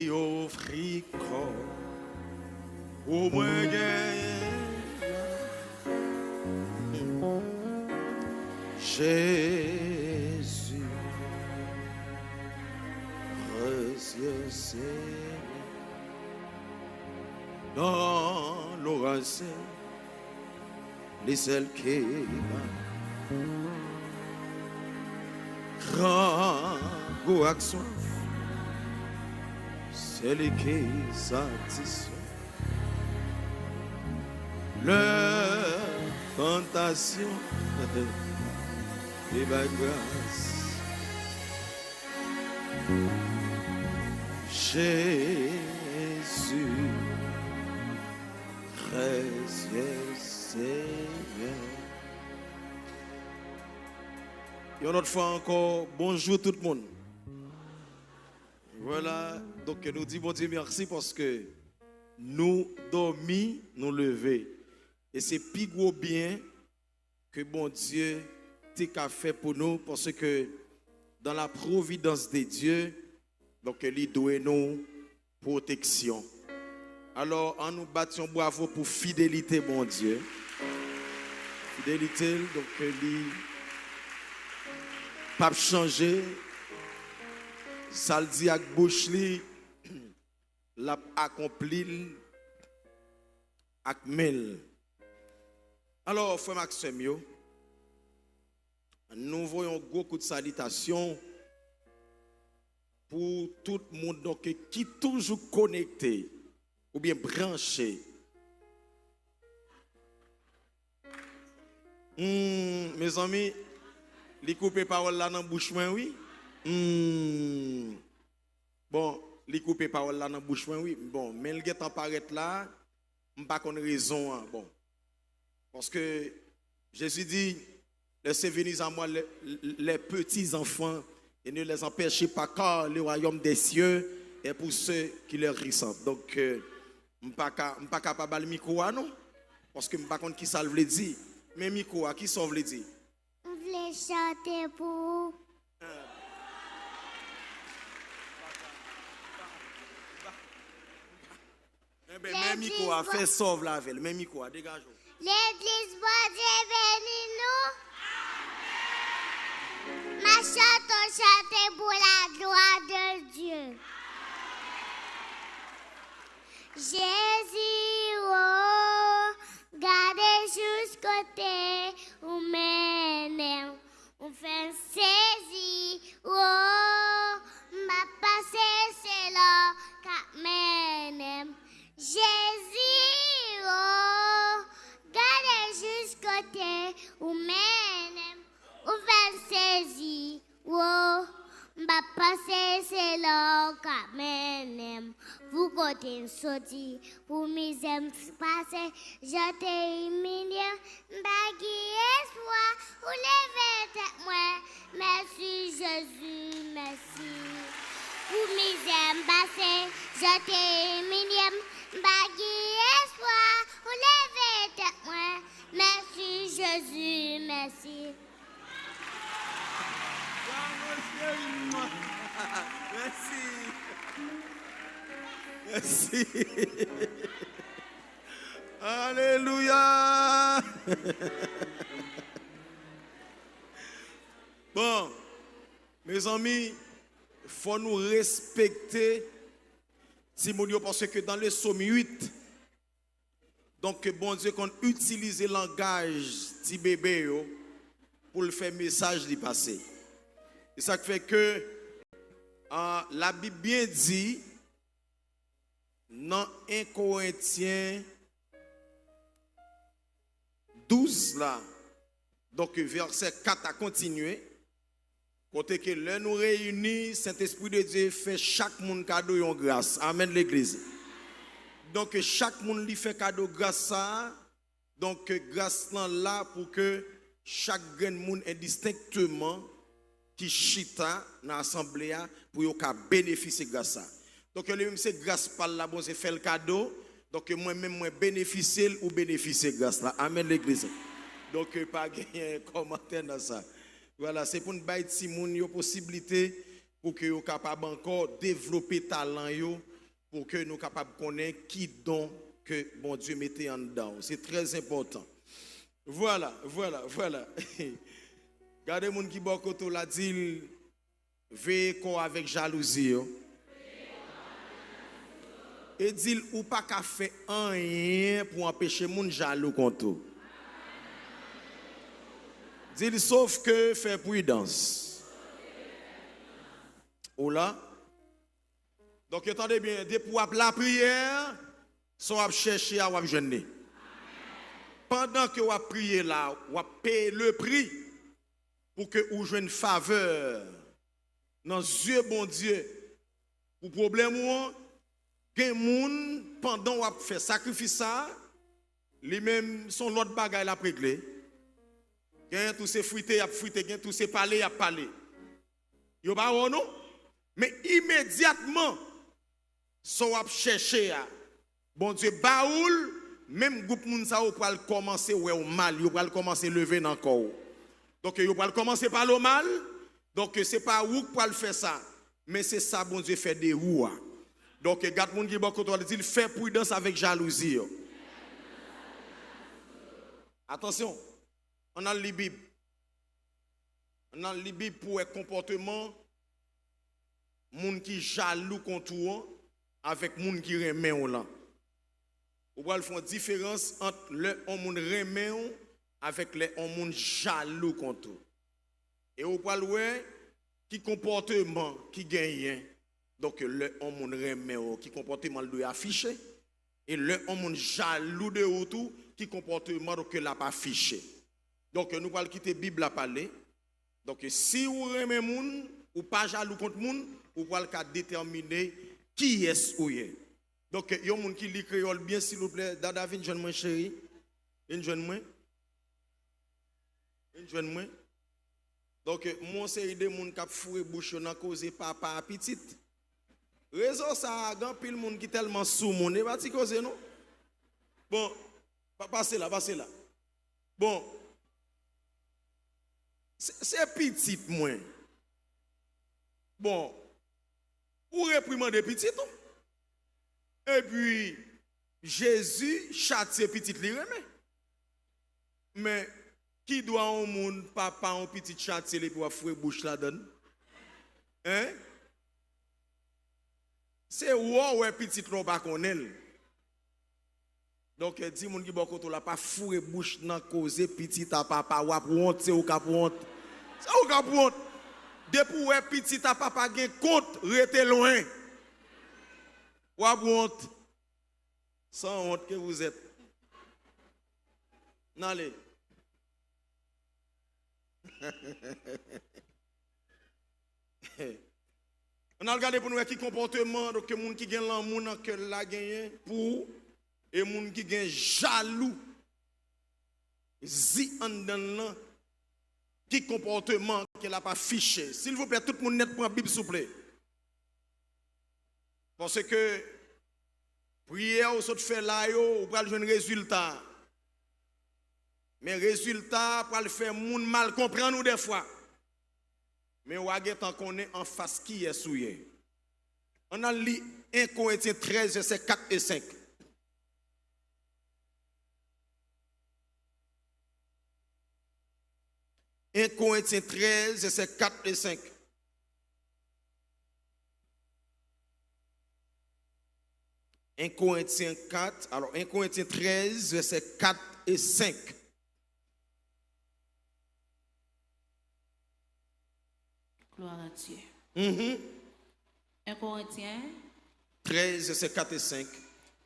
offrit corps au moins Jésus, précieux dans l'orage, les celles qui grand go action, c'est les qui satisfait leur tentation et ma grâce. Jésus, précieux Seigneur. Et une autre fois encore, bonjour tout le monde. Voilà, donc nous disons bon Dieu merci parce que nous dormis, nous lever. Et c'est plus gros bien que bon Dieu t'a fait pour nous parce que dans la providence de Dieu, donc il doit nous protection. Alors, en nous battions bravo pour fidélité, mon Dieu. Fidélité, donc il pas changer. Ça le dit avec bouche li, l'a accompli avec mel. Alors, frère Maxime, nous voyons un gros coup de salutation pour tout le monde donc, qui est toujours connecté ou bien branché. Mes amis, les couper parole là dans la bouche, oui. Bon, les couper parole là dans la bouche, oui. Bon, mais le gars apparaît là, je n'ai pas de raison. Hein. Bon. Parce que Jésus dit, laissez venir à moi les petits enfants et ne les empêchez pas car le royaume des cieux est pour ceux qui leur ressemblent. Donc, je ne suis pas capable de micro, non? Parce que je ne sais pas qui ça veut dire. Mais micro, qui ça veut dire? Je voulais chanter pour... Même micro, fait sauve la ville. Même micro, dégage. L'église, bon Dieu, bénis nous. Ma chante pour la gloire de Dieu. Jésus, oh, gardez jusqu'au côté, ou mène, on fait saisir, oh, ma passé, c'est là, qu'à mène. Jésus, oh, gardez jusqu'au côté, ou mène, on fait saisir, oh, ma passé, c'est là, qu'à mène. Vous côté sorti pour mes aimes passer, je t'ai humilié, bagui espoir, ou lever tête moi, merci Jésus, merci. Pour mes aimes passer, je t'ai humilié, bagui espoir, ou lever tête moi, merci Jésus, merci. Merci. Merci. Alléluia. Bon, mes amis, il faut nous respecter Simonio parce que dans le psaume 8, donc bon Dieu qu'on utilise le langage petit bébé pour le faire message d'y passer. Et ça fait que la Bible bien dit dans 1 Corinthiens 12 là, donc verset 4 a continué, côté que là nous réunis, Saint-Esprit de Dieu fait chaque monde cadeau en grâce. Amen l'église. Donc chaque monde lui fait cadeau grâce ça, donc grâce là pour que chaque grand monde indistinctement qui chita dans l'assemblée pour bénéficier de grâce ça. Donc, même c'est grâce par là, bon, c'est fait le cadeau. Donc, moi-même, moi, bénéficier ou bénéficier de grâce là. Amen, l'église. Donc, pas gagner un commentaire dans ça. Voilà, c'est pour nous bailler si moun yo possibilité pour que nous capables encore développer talent yo, pour que nous capables connaître qui don que bon Dieu mettait en dedans. C'est très important. Voilà. Regardez moun qui bon koto la dit veille avec jalousie yo. Et dit ou pas qu'à faire rien pour empêcher moun jaloux contre. Dit sauf que faire prudence. Ou là. Donc attendez bien, depuis la prière, so à chercher à jeûner. Pendant que vous priez là, vous payez le prix pour que vous jouiez une faveur dans les yeux bon Dieu. Pour problème ou gen moun pendant vous fait sacrifice ça, les mêmes sont l'autre bagaille la réglé. Gen tous ces fruité a fruité, gen tous ces parler a parler. Yo ba non? Mais immédiatement so à chercher à bon Dieu baoul même groupe moun sa ou pral commencer ouais au mal, yo pral commencer lever dans corps. Donc yo pral commencer par le mal. Donc c'est pas ou pral faire ça, mais c'est ça bon Dieu fait des roues. Donc garde moun qui bon côté dit fait prudence avec jalousie. Attention, on a la Bible. On a la Bible pour un comportement moun qui jaloux contre avec moun qui remet ou là. Ou va faire une différence entre le moun remet avec le moun jaloux contre. Et ou va voir qui comportement qui gagne. Donc le moun remet qui comportement doit afficher et le moun jaloux de tout qui comportement que l'a pas affiché. Donc nous allons quitter la Bible à parler. Donc si vous remet moun ou pas jaloux contre moun, vous allez déterminer qui est ou est. Donc il y a des gens qui lit créole bien s'il vous plaît. Dada vin jeune moi chéri. Une jeune moi. Donc mon série de moun k'ap fouré bouche nan cause papa petite. Raison ça grand pile moun qui tellement sous moun et pas ti cause non. Bon, passez là. Bon. C'est petit moins. Bon. Ou réprimander petit tout. Et puis Jésus châtie petit li remet. Mais qui doit au monde papa un petit châtie li pour fouer bouche la donne? Hein? C'est ouais petit non pas connaît. Donc dit moun ki bon koto la pas fouer bouche nan cause petit à papa ou pour honte c'est ou ka pour honte. C'est ou ka pour honte. Depuis ouais petit à papa gen compte rete loin. Ou pour honte. Sans honte que vous êtes. N'allez. On a regardé pour nous qui comportement donc que moun qui gagne l'amour dans que la gagné pour et moun qui gagne jaloux zi en dedans qui comportement qu'elle a pas fiché. S'il vous plaît tout le monde net prend Bible s'il vous plaît. Parce que prière ou saute fait là yo ou pral joindre résultat. Mais résultat pour le faire moun mal comprendre nous des fois. Mais on a connaît en face qui est souillé. On a lu 1 Corinthiens 13, versets 4 et 5. « 1 Corinthiens 13, versets 4 et 5. « 1 Corinthiens 4, alors 1 Corinthiens 13, versets 4 et 5. Gloire à Dieu. 1 Corinthiens 13, versets 4 et 5.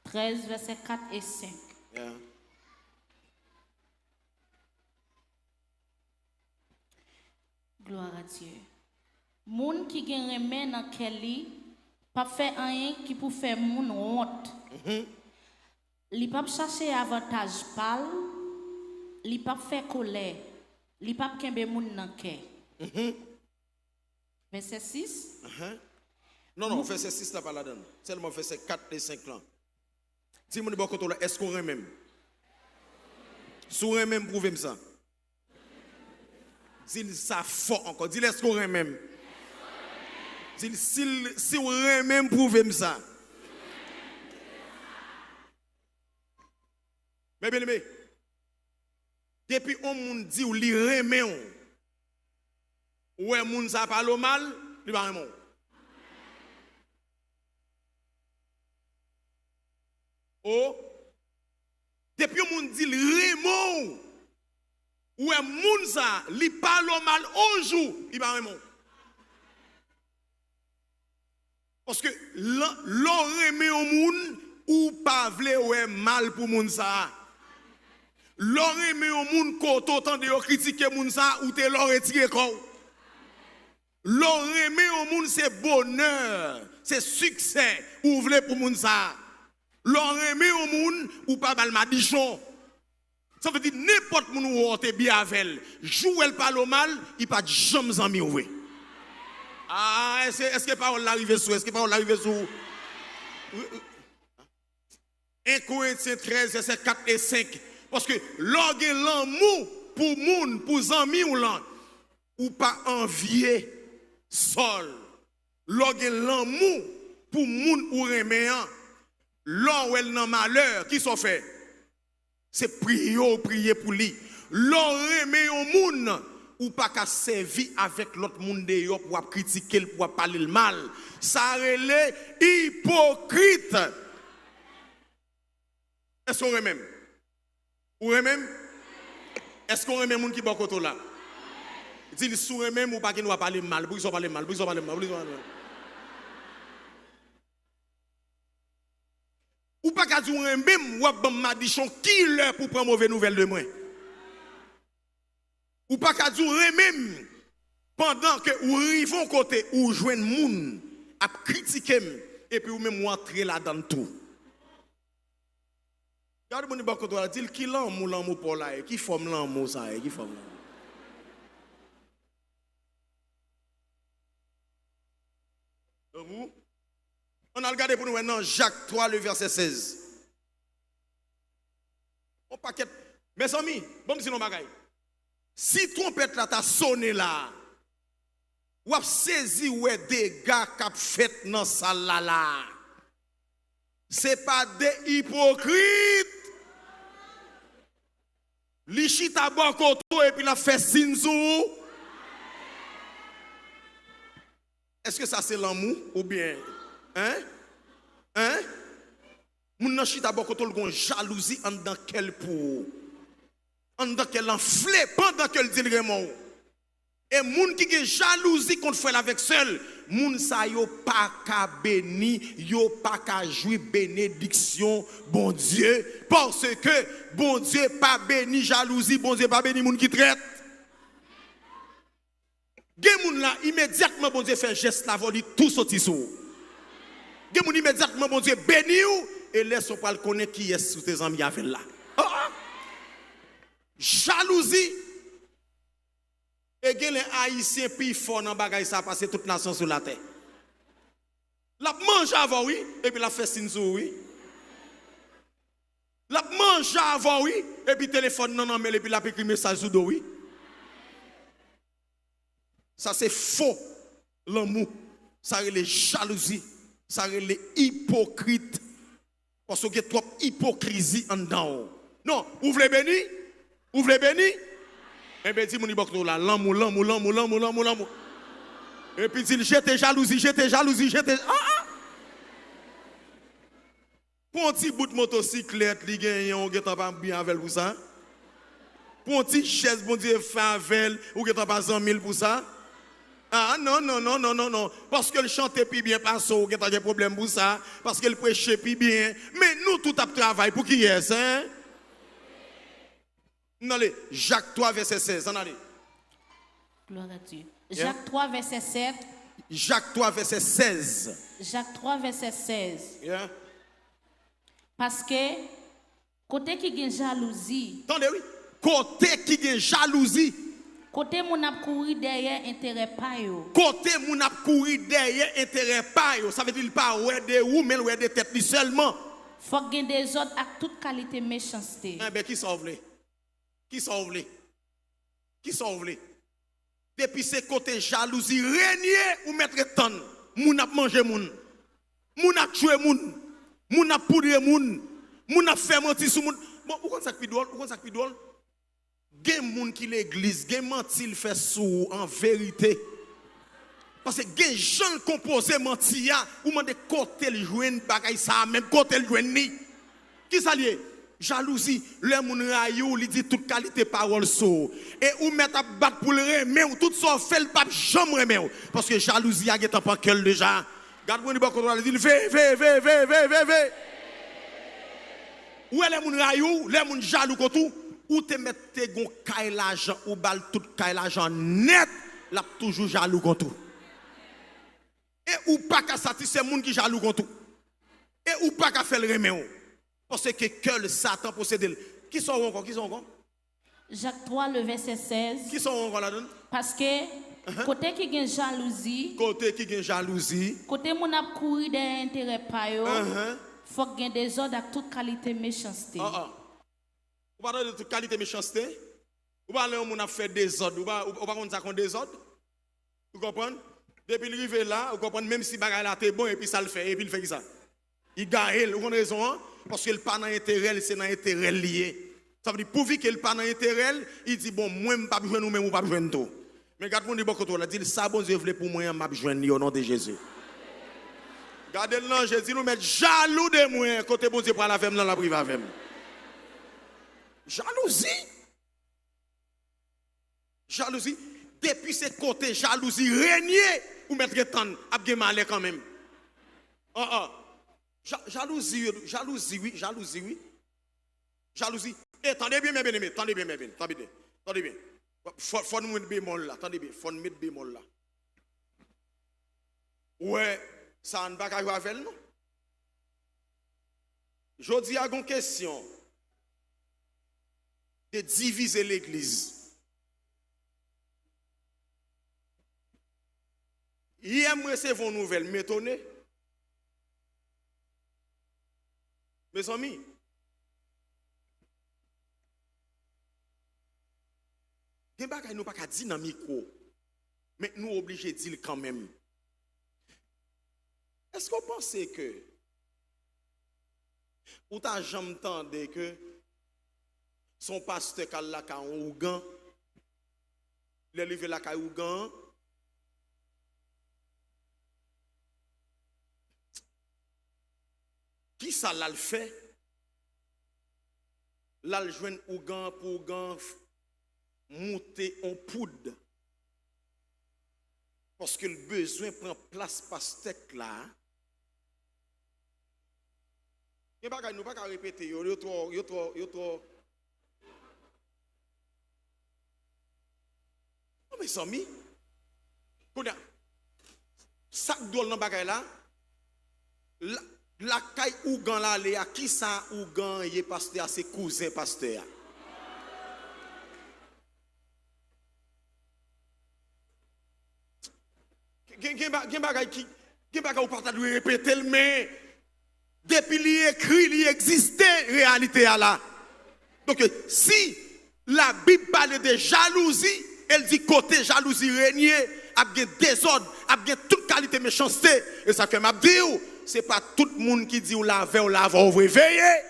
13, versets 4 et 5. Yeah. Gloire à Dieu. Moun qui gen remen dans kelli, pas fait rien qui pour faire moun honte. Li pas chercher avantage pal, li pas fait colère, li pas kembe moun nan ke. Verset 6. Non, verset 6 là pas là-dedans. Seulement verset 4 et 5 là. Si mon bon côté là, est-ce qu'on même? Sous même prouvez ça. Dis ça fort encore. Dis est-ce qu'on même? Si vous même prouver ça. Mais bien aimé, depuis on moun dit ou li remet ou moun ça parle mal, li va remet. Oh, depuis on moun dit li remet ou moun ça li parle mal un jour, li va remet. Parce que l'on remet au moun ou pas vle ou mal pour moun ça. L'on remet au moun koto tant de critiquer moun ça ou te l'on retire ko. L'on remet au moun c'est bonheur, c'est succès ou vle pour moun ça. L'on remet au moun ou pas mal madichon. Ça veut dire n'importe moun ou te bien avec. Jou elle parle mal, il pas jamais ami oué. Ah, est-ce que parole l'arrive sous? Est-ce que parole l'arrive sous? 1 Corinthiens 13, verset 4 et 5. Parce que l'orgue l'amour pour moun, pour amis ou pas envier sol. L'orgue l'amour pour moun ou reméant. L'or elle nan malheur, qui sont fait? C'est prier pour lui. L'or remet au moun ou pas qu'à servir avec l'autre monde de yo pour critiquer, pour parler le mal. Ça relève hypocrite. Est-ce qu'on remet? Ou même? Est-ce qu'on remet moun qui bon côté là? Dit sous même ou pas qu'il nous va parler mal, pour qu'ils parler mal, pour qu'ils parler mal, pour qu'ils parler mal. Ou pas qu'à dire même ou pas madichon qui l'heure pour prendre mauvaise nouvelle de moi. Ou pas qu'à dire même pendant que ou rivons côté ou joindre moun à critiquer et puis ou même entrer là dans tout. Regardez mon bon côté là, dit qui l'amour pour là, qui forme l'amour ça, qui forme l'amour. On a regardé pour nous maintenant Jacques 3 le verset 16. On paquet. Mes amis, bon si non bagaille. Si trompette là t'a sonné là, ou a saisi ouais des gars qui fait dans salle là. C'est pas des hypocrites. Li chita bon koto et puis la fait sinzou. Est-ce que ça c'est l'amour ou bien Moun nan chita bon koto gon jalousie en dans quel pour en dans quel enflé pendant que le dit vraiment. Et moun qui gen jalousie contre frère avec seul, moun sa yo pas ka béni, yo pas ka jouir bénédiction bon Dieu parce que bon Dieu pas béni jalousie, bon Dieu pas béni moun qui traite. Gen moun là immédiatement bon Dieu fait geste la voli tout sorti sous. Gen moun immédiatement bon Dieu béni ou et laisse on pas le connaître qui est sous tes amis avec là. Jalousie. Et gen les haïtiens plus fort dans bagay ça passer toute nation sur la terre. La mange avant oui et puis la fait sinzou oui. La mange avant oui et puis téléphone non mais et puis la écrit message sous oui. Ça c'est faux l'amour, ça c'est les jalousie, ça c'est les hypocrites parce que trop hypocrisie en dedans. Non, vous voulez béni? Vous voulez béni? Et bien, dis-moi, l'amour. Et puis, dis, j'étais jalousie. Pour un petit bout de motocyclette, il gagne, on ne pas bien avec pour ça. Pour un petit chaise, bon Dieu, fait avec, ou ne pas 100 000 pour ça. Ah, non. Parce que le chantait plus bien, parce qu'il y a des problèmes pour ça. Parce qu'il prêchait plus bien. Mais nous, tout à travail pour qui est, hein? Allez, Jacques 3, verset 16. Allez. Gloire à Dieu. Jacques 3, verset 7. Jacques 3, verset 16. Jacques 3, verset 16. Yeah. Parce que, côté qui a jalousie. Attendez, oui. Côté qui a jalousie. Côté moun ap kouri derrière intérêt pa yo. Côté moun ap kouri derrière intérêt pa yo. Ça veut dire pas ouais de ou mais ouais de tête seulement. Faut gen des autres avec toute qualité méchanceté. Eh ben qui sauve? Qui sauve? Depuis ce côté jalousie régner ou mettre tonne. moun a mangé moun. Moun a tué moun. Moun a poudré moun. Moun a fait mentir sur moun. Bon, où qu'on ça qui drôle? Où qu'on ça qui drôle? Gen moun qui l'église, gen mentil fait sous en vérité. Parce que gen gens composé mentia ou mande côté le joine bagay ça même côté le joine ni. Qui ça lié? Jalousie, le moun rayou, li dit toute qualité parole so. Et ou met à battre pour le remer ou tout ça fait le pape jamais remer parce que jalousie a gêté pas quel déjà. Garde-moi ni ba contrôle dit ve. Ou les moun rayou, les moun jaloux comme tout, ou te mette gon kay l'argent ou bal tout kay l'argent net, l'a toujours jaloux comme tout. Et ou pas qu'à satisfaire moun qui jaloux comme tout. Et ou pas qu'à faire le remer. Parce que que Satan possède. Qui sont encore? Qui sont encore? Jacques 3, le verset 16. Qui sont encore là-dedans? Parce que côté qui gagne jalousie. Côté qui gagne jalousie. Côté mon a courir des intérêts pa yo. Faut gagne des ordres avec toute qualité méchanceté. Ou pas de toute qualité méchanceté. Ou pas là on a fait des ordres. Ou pas on ça qu'on des ordres. Vous comprenez? Depuis le rive là, vous comprenez même si bagay là t'es bon et puis ça le fait et puis il fait qui ça? Il gagne, vous avez raison, hein? Parce que le pas dans intérêt, c'est dans intérêt lié. Ça veut dire, pourvu qu'il pas dans intérêt, il dit, bon, moi, je ne pas besoin de nous, pas besoin de tout. Mais regarde-moi, il dit, ça, bon Dieu, voulait pour moi, je ne besoin de au nom de Jésus. Regardez le nom, Jésus, nous mettre jaloux de moi, côté bon Dieu, pour la femme, dans la prive avec moi. Jalousie. Jalousie. Depuis ce côté, jalousie, régner, ou mettre temps, à bien mal quand même. Jalousie, oui. Jalousie. Et attendez bien, mes bien-aimés, attendez bien. Faut nous mettre bémol là, attendez bien, faut nous mettre bémol là. Ouais, ça ne va pas avec nous. Je dis à une question de diviser l'église. Hier, je recevais une nouvelle, m'étonner. Mes amis, nous ne pouvons pas dire dans le micro, mais nous sommes obligés de dire quand même. Est-ce qu'on pense que, ou t'as jamais entendu que son pasteur a la ka Ougan, le livre la ka Ougan, qui ça l'a fait? Là, le joint Ougan pour Ougan monter en poudre. Parce que le besoin prend place par steak là. Nous ne pouvons pas répéter. Yo trop. Non, mes amis, ça doit dans bagay là. La caille Ougan là, à qui ça Ougan y est pasteur à ses cousins pasteurs. Gen bagay ou pas de répéter mais depuis li écrit, li existe réalité à là. Donc si la Bible parle de jalousie, elle dit côté jalousie régner, a bien désordre, a bien toute qualité méchanceté et ça fait m'a dire c'est pas tout le monde qui dit ou lave ou réveiller.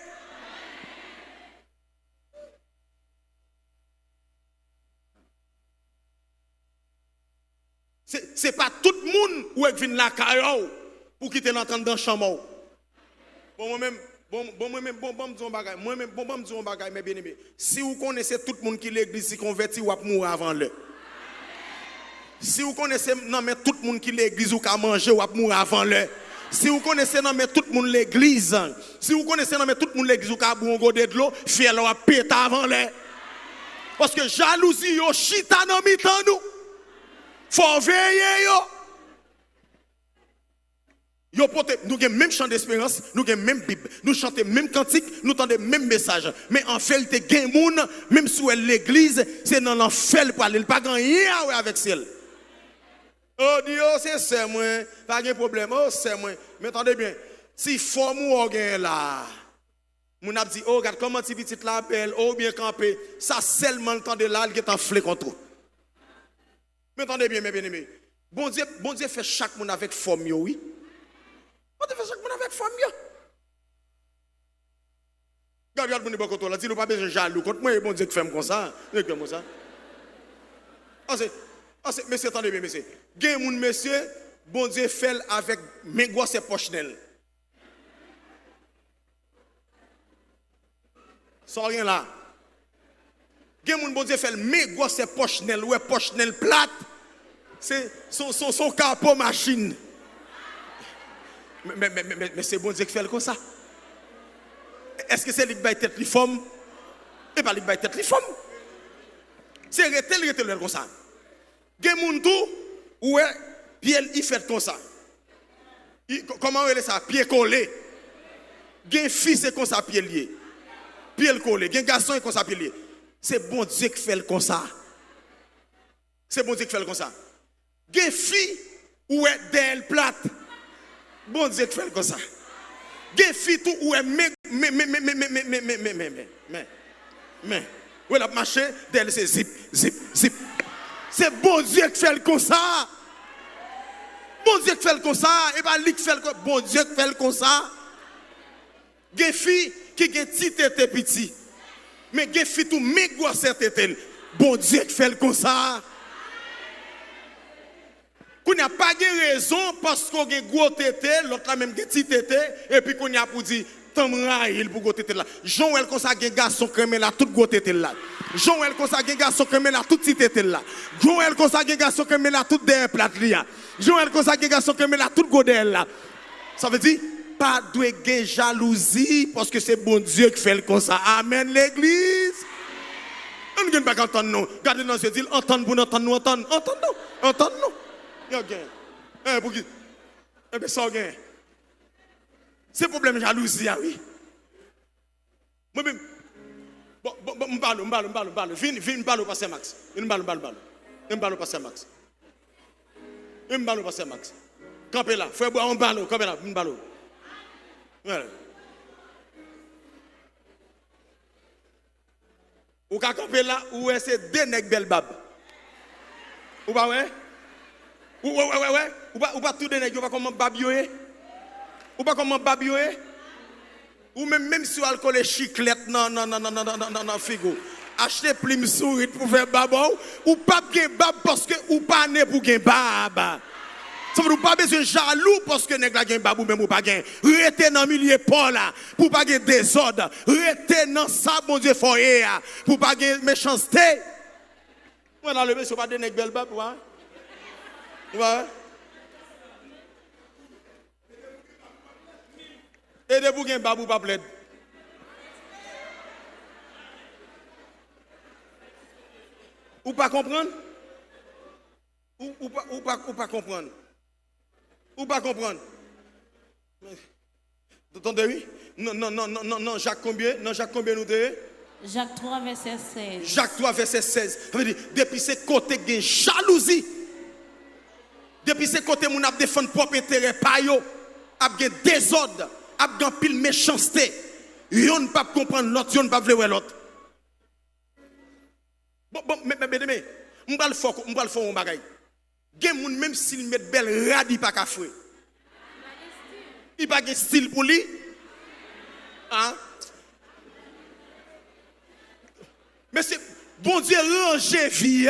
C'est pas tout le monde où est venu la caillou pour quitter l'entendre dans le chambre. Moi-même, mes bien-aimés, si vous connaissez tout le monde qui l'église si converti ou à mourir avant le. Si vous connaissez non mais tout le monde qui l'église ou à manger ou à mourir avant le. Si vous connaissez non mais tout le monde l'église, si vous connaissez non mais tout le monde l'église ou à boire de l'eau, fier là péter avant le. Parce que jalousie yo chita dans mi-temps nous. Faut veiller yo. Yo pote, nous avons même chant d'espérance, nous avons même Bible, nous chantons même cantique, nous entendons même message. Mais en fait, il y a des gens, même si l'église, c'est dans l'enfer pour aller, il n'y a pas rien avec celle. Oh Dieu, c'est moi, pas de problème, oh c'est moi. Mais attendez bien, si forme ou là, mon a dit, oh regarde comment tu petit la belle, oh bien campé, ça seulement le temps de là, qui est en flé contre. Mais attendez bien, mes bien-aimés. Bon Dieu fait chaque monde avec forme, oui. Bon Dieu fait chaque monde avec forme. Regarde mon bon côté là, dis-nous pas besoin de jaloux. Contre moi, bon Dieu qui fait comme ça. Comme ça. Monsieur, attendez bien, monsieur. Gen moun monsieur, bon Dieu fait avec mes grosses poches nel. Sans rien là. Gen moun bon Dieu fait mes grosses poches nel, ouais poche nel plate. C'est son capot machine. Mais c'est bon Dieu qui fait comme ça. Est-ce que c'est lui qui va tête li forme? Et pas lui qui va tête li forme. C'est retel comme ça. Gen moun tout ouais pied il fait comme ça. Comment on dit ça? Pied collé. Gen fille c'est comme ça pied lié. Pied collé. Gen garçon est comme ça pied lié. C'est bon Dieu qui fait comme ça. C'est bon Dieu qui fait comme ça. Gen fille ouais d'elle plate. Bon Dieu qui fait comme ça. Gen fille tout ouais mais ouais la marché d'elle c'est zip. C'est bon Dieu qui fait comme ça. Bon Dieu qui fait comme ça. Et pas lui qui fait comme ça. Bon Dieu qui fait comme ça. Gen fille qui gen petit tête petit. Mais gen fille tout mais grosse tête. Bon Dieu qui fait comme ça. Qu'on n'a pas de raison parce qu'on a gros tête, l'autre là même petit tête et puis qu'on a pour dire il pour côté là. Joël comme ça gen garçon crème là toute gros tête là. Joël comme ça gen garçon crème là toute petite tête là. Joël comme ça gen garçon crème là toute derrière plate là. Joël comme ça gen garçon crème là toute gros derrière là. Ça veut dire pas de gen jalousie parce que c'est bon Dieu qui fait comme ça. Amen l'église. On ne pas entendre nous. Regardez dans ce dit entendre pour entendre nous entendre nous. Yo gain. Pour qui ben ça gain. C'est problème jalousie, oui. Moi-même, m'parle. Viens m'parle au pasteur Max. M'parle au pasteur Max. M'parle au pasteur Max. Campez là, frère boire un ballon, campez là, m'parle. Voilà. Ou ka campé là, ou c'est deux nèg bel bab. Ou pas ouais? Ouais. Ou pas tout deux nèg, ou pas comment babioé? Ou pas comment babioé? Ou même si vous avez collé chiclette non figo. Achetez plume souris pour faire babou ou pas gen bab parce que ou pas né pour gen bab. Ça veut pas besoin jaloux parce que nèg la gen bab ou même ou pas gen. Rete dans milieu pas là pour pas gen désordre. Rete dans ça bon Dieu foyer pour pas gen méchanceté. Moi dans le monsieur pas de nèg bel bab ouais. Et de vous gen babou pas plaide. Ou pas comprendre? Ou pas comprendre? Ou pas comprendre? Attendez oui? Non, Jacques combien? Non, Jacques combien nous te? Jacques 3 verset 16. Jacques 3 verset 16. Ça veut dire depuis ce côté gen jalousie. Depuis ce côté moun ap défendre propre intérêt pa yo, ap gen désordre. Ap gan pile méchanceté. Yon ne pas comprendre l'autre, yon ne pas vouloir l'autre. Mais, m'bral fort un bagay. Gen moun même s'il met belle radi pas ka foué. Il pas gen style pour lui. Hein? Mais c'est bon Dieu ranger vie.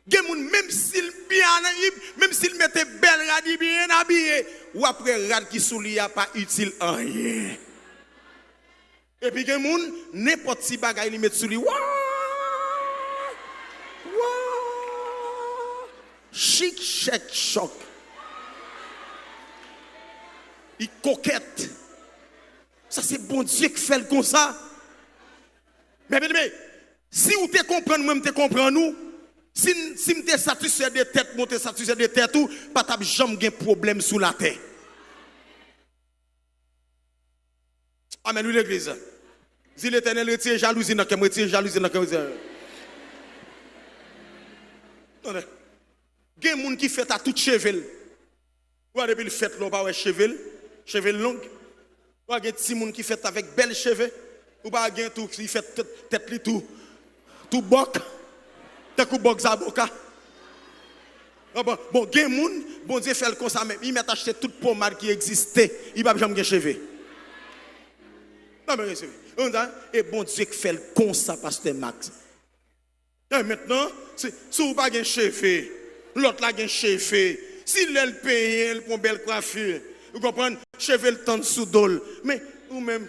Gen moun même s'il mettait belle radi bien habillé ou après rad qui sou li a pas utile en rien. Et puis gen moun n'importe si bagay li met sou li. Chic chèque choc. Il coquette. Ça c'est bon Dieu qui fait comme ça. Mais si vous te comprenez moi te comprends nous. Si me te satisfait de tête, moi te satisfait de tête tout, pas t'as jamais de problème sous la terre. Amen, l'église. Si l'Éternel retire jalousie dans le retire jalousie dans le cœur. Il y a des gens qui font à tout cheveux. Ou depuis le fait, on pas cheveux longs. Ou il y a des gens qui font avec belles cheveux. Ou pas il y a tout qui fait tête tout boc. T'as coup box à boca. Bon, gen moun, bon Dieu fait le comme ça même. Il m'a acheté toute pommade qui existait. Il va jamais cheveux. Non, mais et bon Dieu fait le comme ça, pasteur Max. Et maintenant, si vous n'avez pas de cheveux, l'autre là a un cheveux. Si l'elle paye, elle prend belle coiffure. Vous comprenez? Cheveux le temps sous dol. Mais ou même,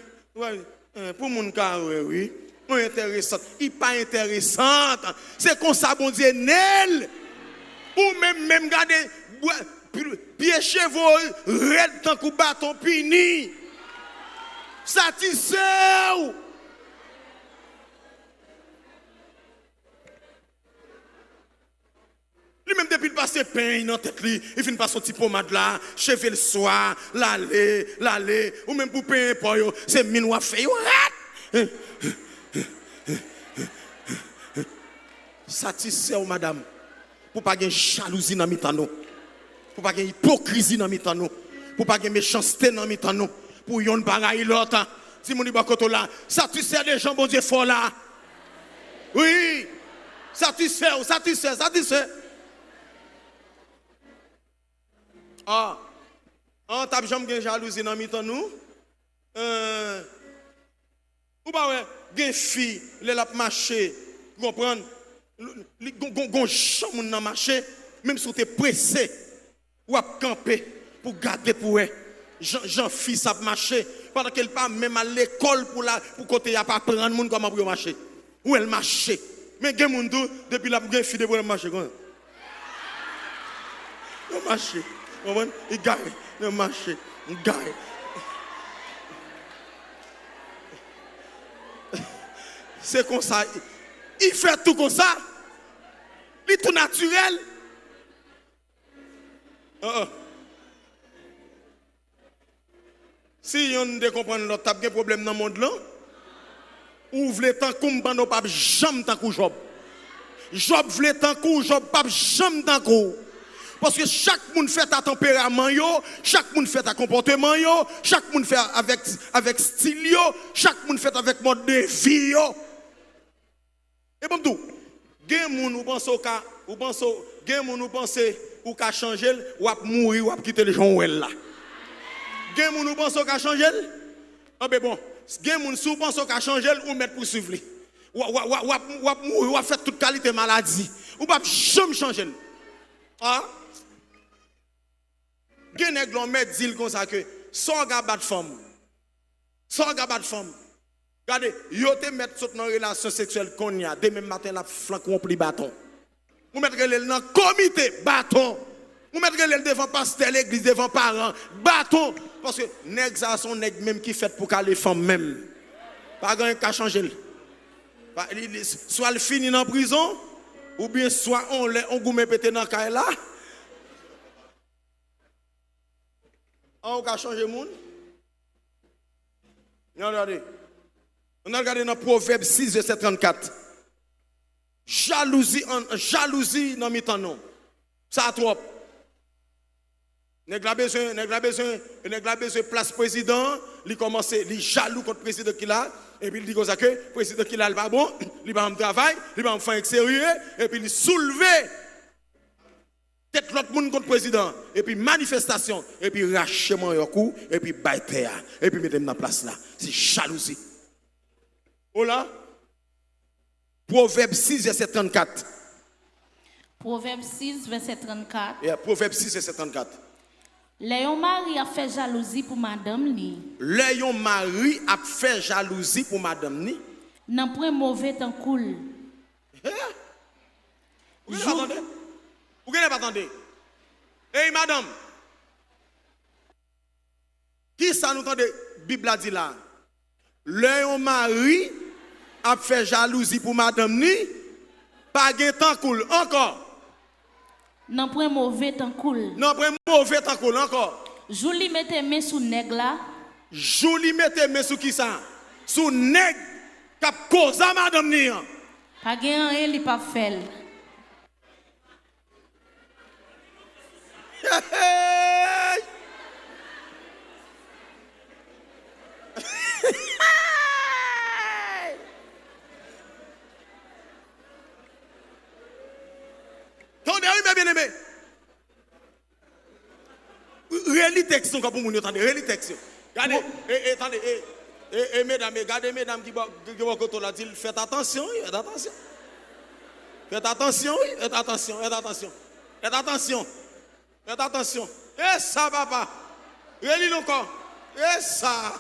pour mon cas, oui, intéressant. Il n'est pas intéressante. C'est comme ça, bon Dieu, Nel. Ou même garder pieds chevaux, red tant que bâton pini. Satisfait. Lui-même, depuis le passé, peint dans la tête, il finit par son petit pommade là, cheveux le soir, l'aller, ou même pour peindre pour eux, c'est minois fait. Satisfait, madame, pour pas gagner jalousie dans le temps, pour pas gagner hypocrisie dans le temps, pour pas gagner méchanceté dans le temps, pour yon pareil l'autre. Si mon dit bakoto là, satisfait des gens, bon Dieu, fort là. Oui, satisfait. Ah, t'as jamais jalousie dans le temps nous? Ou pas ouais, gen fille, elle a marché, vous comprenez? Gon chambre dans marché, même si tu es pressé, ou à camper pour garder pour elle. Jean fils a marché pendant qu'elle pas même à l'école pour côté y a pas prendre monde comment pour marcher. Ou elle marché. Mais gen monde depuis la gen fille pour marcher comme. Il marché. Il gagne, il marché, il gagne. C'est comme ça. Il fait tout comme ça. Il est tout naturel. Si on ne comprend pas, tu as un problème dans le monde là, ouvre le temps comme on pas jamais tant que Job. Job voulait tant que Job pas jamais tant que. Parce que chaque monde fait à tempérament yo, chaque monde fait à comportement yo, chaque monde fait avec style yo, chaque monde fait avec mode de vie yo. Et bon tout, gen moun ou pense au cas, ou pense gen moun ou pense ou ka changer ou ap mourir ou ap quitter les gens ouel là. Gen moun ou pense au ka changer? Ah ben bon, gen moun sou pense au ka changer ou mettre pour suivre. Ou ap mourir ou ap fait toute qualité maladie. Ou pas jamais changer. Ah? Gen nèg l'on met dit comme ça que son gars bat femme. Son gars bat femme. Regardez, yo te mettre dans une relation sexuelle qu'on y a, demain matin la flanc rempli bâton. Vous mettre le dans comité bâton. Vous mettre le devant pasteur l'église devant parents bâton parce que nèg ça son nèg même qui fait pour caler femme même. Pas grand ka changer. Soit il finit en prison ou bien soit on goumé pété dans caille là. On va changer le monde. Regardez. On a regardé dans Proverbe 6, verset 34. Jalousie dans mes temps non. Ça a trop. Nèg la besoin place président, il commence, il jaloux contre le président qui là, et puis il dit comme ça que le président qui là, il pas bon, il va me travail, il va me faire sérieux, et puis il soulever tête l'autre monde contre le président, et puis manifestation, et puis rachement un coup, et puis baille terre, et puis mettez-moi dans la place là. C'est jalousie. Oh là, Proverbe 6, verset 34. Proverbe 6, verset 34. Yeah, Proverbe 6, verset 34. Léon Marie a fait jalousie pour madame ni. Léon Marie a fait jalousie pour madame ni. N'en point mauvais temps cool. Vous ne pas attendre. Hey madame. Qui ça nous entend Bible a dit là? Léon Marie a fait jalousie pour madame ni. Pas gain temps cool encore. N'en point mauvais temps cool. N'en point mauvais temps cool encore. Jouli mette main sous nèg là. Jouli mette main sous qui ça? Sous nèg cap cause à madame ni. Pas gain rien li pas fait. Attendez, oui, bien aimé. Relitection pour nous entendre, relitection. Regardez, attendez, mesdames, regardez mesdames qui vont côté là, faites attention, faites attention. Faites attention, oui, faites attention, faites attention. Faites attention. Faites attention. Et ça, papa. Relis encore. Et ça.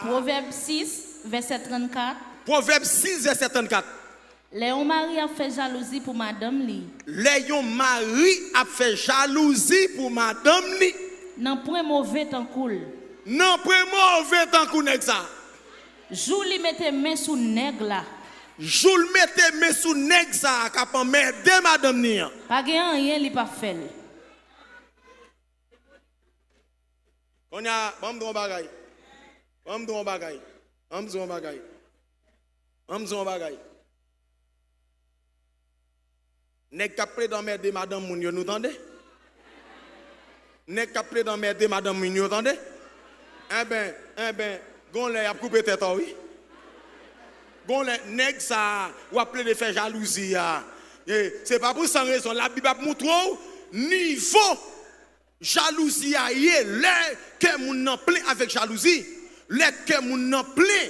Proverbe 6, verset 34. Proverbe 6, verset 34. Léon Marie a fait jalousie pour madame li. Léon Marie a fait jalousie pour madame li. Nan point mauvais temps cool. Non, point mauvais temps qu'on nèg ça. Jou li mette main sous nèg la. Jou li mette main sous nèg ça capable m'aider madame ni. Pas gen rien li pas fait. On a bam don bagay. Bam don bagay. Bam don bagay. Bam don bagay. Nèg capable dans m'aider madame moun yo nous tendez? Nèg capable dans m'aider madame moun yo tendez? Eh ben, gon lè a coupé tête oui. Gon lè nèg ça ou appelé de faire jalousie ya. C'est pas pour sans raison la Bible montre niveau jalousie a yé lè que moun nan plein avec jalousie, lè que moun nan plein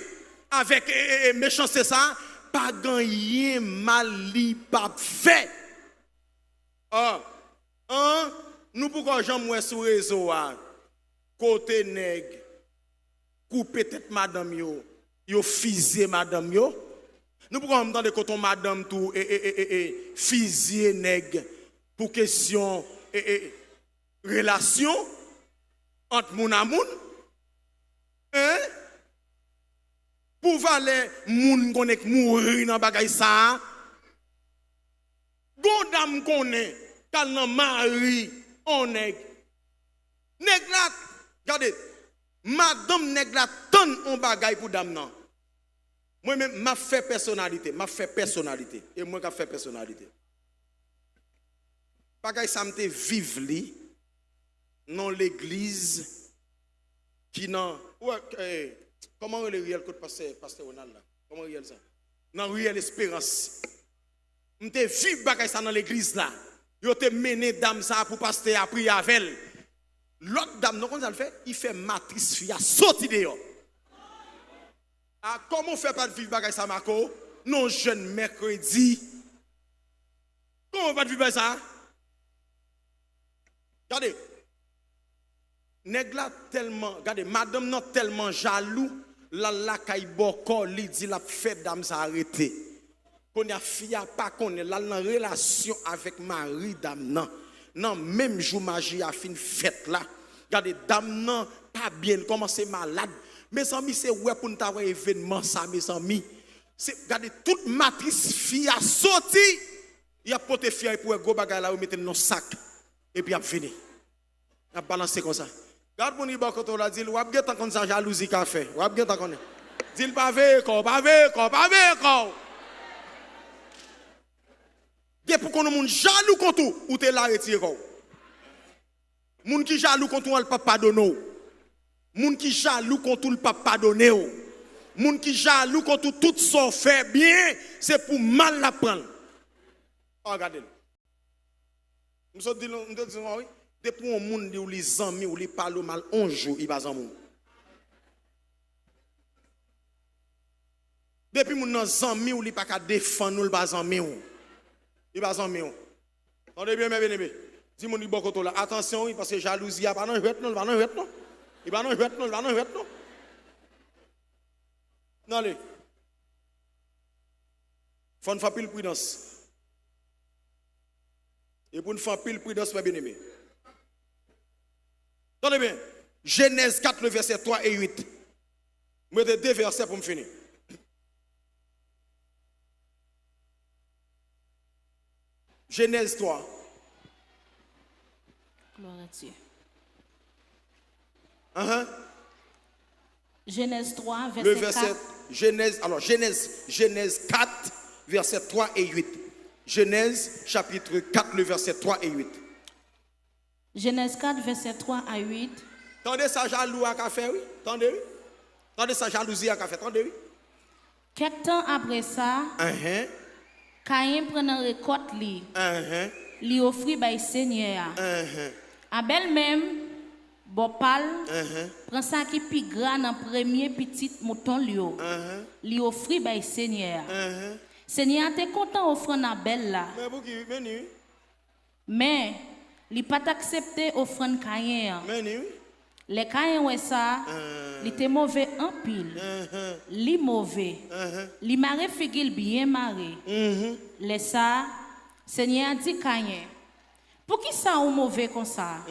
avec méchanceté ça, pas gagner mal li pas fait. Nous pourquoi j'en sur réseau côté nèg couper tête madame yo fusiller madame yo. Nous pourquoi on entend côté madame tout fusiller nèg pour question relation entre moun à moun. Pour valer moun connaît mourir dans bagay ça. Gondam connaît kal nan mari on nèg. Nèg la, regardez, madame nèg la tonne on bagay pour dame nan. Moi même m'a fait personnalité, et moi qui fait personnalité. Bagay ça m'te vive li dans l'église qui nan comment on le réel côté pasteur Ronald là. Comment réel ça? Dans réel espérance. M'te vive bagay ça dans l'église là. Yo te mené dame ça pour pasteur a prier avec elle. L'autre dame, non, comment ça le fait? Il fait matrice fille à sortir dehors. Ah, comment on fait pas de vivre bagay ça, Marco? Non, jeune mercredi. Comment on va vivre ça? Regardez. Nèg la tellement, regardez, madame non tellement jaloux, la kay boko, li dit la fait dame ça arrêter. Qu'on a fille pas qu'on est là dans relation avec mari dame non. Non, même jour magie a fin fête là. Regardez, dame non, pas bien, commencé malade. Mes amis, c'est ouais pour nous avoir événement ça, mes amis. Regardez, toute matrice fille a sorti. Il a porté fille pour un gros bagage là, ou mettre dans sac. Et puis il a fini. Il a balancé comme ça. Regarde mon iba quand on l'a dit, ou a bien tant comme ça, jalousie qu'a fait. Ou a bien tant qu'on est. Dis le pavé, pas avec. Dès pour qu'on moun jaloux contre ou te la retire. Moun qui jaloux contre ou le pas pardonner. Moun qui jaloux contre le pas pardonner. Moun qui jaloux contre tout son fait bien, c'est pour mal la prendre. Regardez. Nous sommes dit oui, dès pour un moun ou les amis ou les parle mal un jour, il va en moun. Depuis moun nan amis ou li pas ka défendre ou le pas en moun. Il va s'en mettre. Attendez bien, mes bien-aimés. Dis mon bon côté là. Attention, parce que jalousie, il va non jouer, non, il va non jouer, non. Il va non jouer, non, il va non jouer, non. Non, allez. Faut une faire pile prudence. Et pour une faire pile prudence, mes bien-aimés. Attendez bien. Genèse 4, le verset 3 et 8. Je vais deux versets pour me finir. Genèse 3. Gloire à Dieu. Genèse 3, verset, le verset 4. Genèse 4, verset 3 et 8. Genèse chapitre 4, le verset 3 et 8. Genèse 4, verset 3 à 8. Tendez sa jalousie à café, oui. Tendez, oui. Tendez sa jalousie à café, tendez, oui. Quelque temps après ça, Caïn prend une récolte li. Li offrit by Seigneur. Abel même Bopal, prend ça qui plus grand dans premier petit mouton lio. Li offri bay Seigneur. Seigneur t'es content offrande Abel là. Mais pour qui menu? Mais li pas accepté offrande Caïn. Menu? Les Caïn ouais ça, li était mauvais en pile. Li mauvais. Li maré figil bien maré. Les ça, Seigneur dit Caïn. Pour qui ça ou mauvais comme ça?